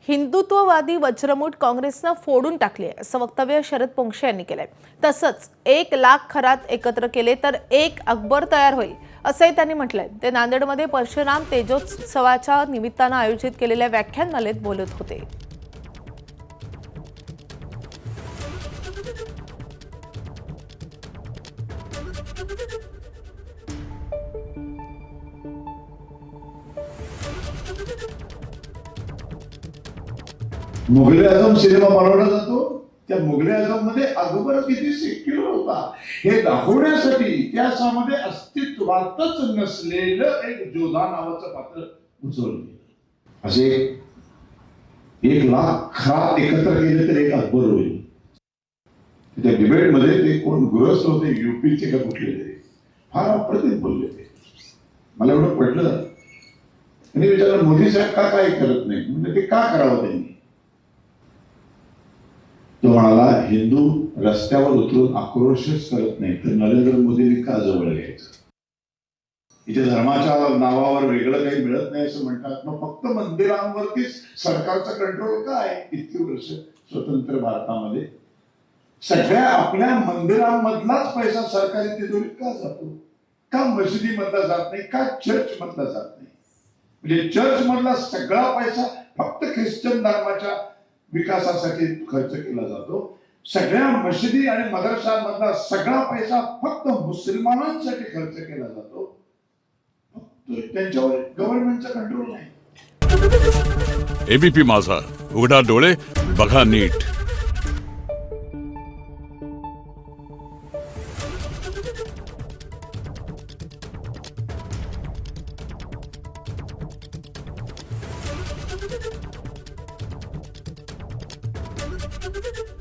हिंदुत्ववादी वज्रमूठ काँग्रेसनं फोडून टाकली आहे असं वक्तव्य शरद पोंक्षे यांनी केलंय। तसंच 1,00,000 खरात एकत्र केले तर एक अकबर तयार होईल असंही त्यांनी म्हटलंय। ते नांदेडमध्ये परशुराम तेजोत्सवाच्या निमित्तानं आयोजित केलेल्या व्याख्यानमालेत बोलत होते। मुघल आझम सिनेमा बनवला जातो, त्या मुघल आझम मध्ये अकबर किती सेक्युलर होता हे दाखवण्यासाठी त्याच्यामध्ये अस्तित्वातच नसलेलं एक जोधा नावाचं पात्र उचललं गेलं। असे 1,00,000 खरात एकत्र केले तर एक अकबर होईल। त्या डिबेट मध्ये ते कोण गृहस्थ होते, यूपीचे का कुठले तरी, फार अप्रतिम बोलले ते। मला एवढं पडलं, त्यांनी विचारलं मोदी साहेब का काय करत नाही, म्हणजे ते का करावं त्यांनी। तो म्हणाला हिंदू रस्त्यावर उतरून आक्रोशच करत नाही तर नरेंद्र मोदींनी का जवळ घ्यायचं। इथे धर्माच्या नावावर वेगळं काही मिळत नाही असं म्हणतात, मग फक्त मंदिरांवरतीच सरकारचा कंट्रोल काय इतकी वर्ष स्वतंत्र भारतामध्ये। सगळ्या आपल्या मंदिरांमधलाच पैसा सरकारी तिजोरीत का जातो, का मशिदीमधला जात नाही, का चर्च मधला जात नाही। म्हणजे चर्च मधला सगळा पैसा फक्त ख्रिश्चन धर्माच्या विकासासाठी खर्च केला जातो, सगळ्या मशिदी आणि मदरशांमधला सगळा पैसा फक्त मुसलमानांसाठी खर्च केला जातो, फक्त त्यांच्यावर गव्हर्नमेंटचा कंट्रोल नाही। एबीपी माझा, उघडा डोळे बघा नीट। Thank you.